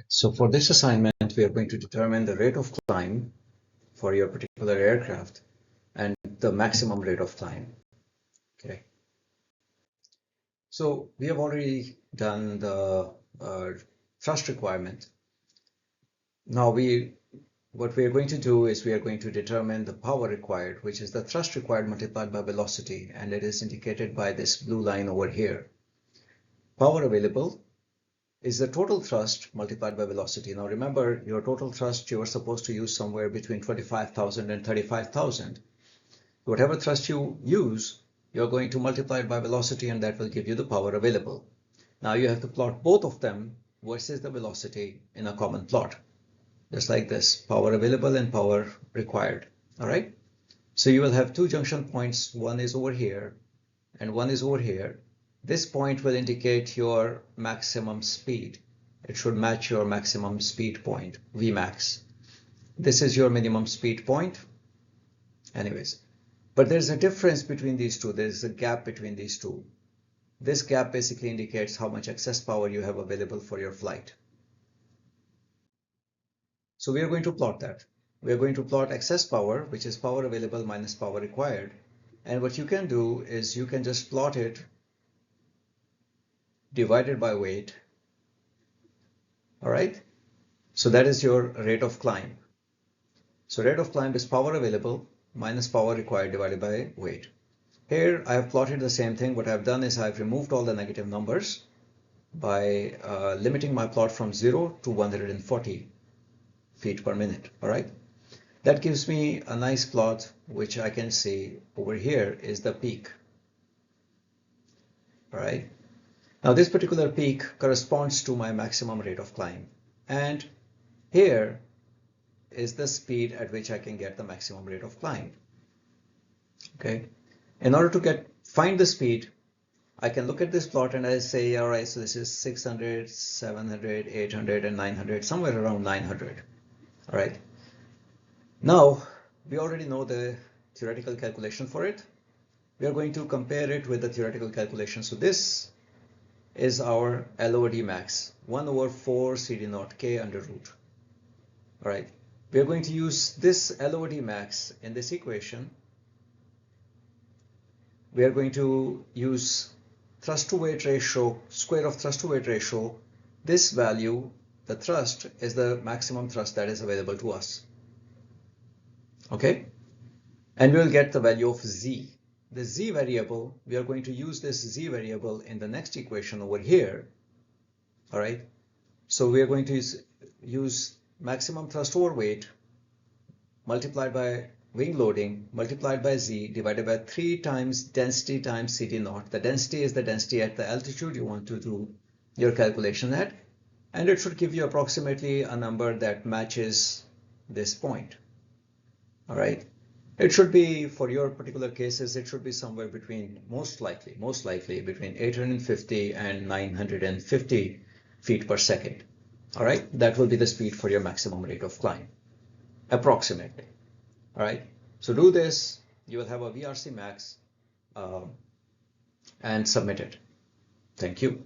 So for this assignment, we are going to determine the rate of climb for your particular aircraft and the maximum rate of climb. Okay. So we have already done the thrust requirement. Now what we are going to do is we are going to determine the power required, which is the thrust required multiplied by velocity, and it is indicated by this blue line over here. Power available is the total thrust multiplied by velocity. Now remember, your total thrust you are supposed to use somewhere between 25,000 and 35,000. Whatever thrust you use, you're going to multiply it by velocity, and that will give you the power available. Now you have to plot both of them versus the velocity in a common plot, just like this: power available and power required. All right. So you will have two junction points. One is over here and one is over here. This point will indicate your maximum speed. It should match your maximum speed point, Vmax. This is your minimum speed point. Anyways, but there's a difference between these two. There's a gap between these two. This gap basically indicates how much excess power you have available for your flight. So we are going to plot that. We are going to plot excess power, which is power available minus power required. And what you can do is you can just plot it divided by weight. All right. So that is your rate of climb. So rate of climb is power available minus power required divided by weight. Here I have plotted the same thing. What I've done is I've removed all the negative numbers by limiting my plot from 0 to 140 feet per minute. All right. That gives me a nice plot, which I can see over here is the peak. All right. Now this particular peak corresponds to my maximum rate of climb, and here is the speed at which I can get the maximum rate of climb. Okay. In order to find the speed, I can look at this plot and I say, all right, so this is 600, 700, 800, and 900, somewhere around 900. All right. Now we already know the theoretical calculation for it. We are going to compare it with the theoretical calculation. So this is our LOD max, 1 over 4 CD naught K under root. All right. We are going to use this LOD max in this equation. We are going to use thrust to weight ratio, square of thrust to weight ratio. This value, the thrust, is the maximum thrust that is available to us. Okay. And we will get the value of Z. The Z variable, we are going to use this Z variable in the next equation over here. All right. So we are going to use maximum thrust over weight multiplied by wing loading multiplied by Z divided by 3 times density times CD naught. The density is the density at the altitude you want to do your calculation at, and it should give you approximately a number that matches this point. All right. It should be, for your particular cases, it should be somewhere between, most likely between 850 and 950 feet per second. All right. That will be the speed for your maximum rate of climb, approximately. All right. So do this. You will have a VRC max and submit it. Thank you.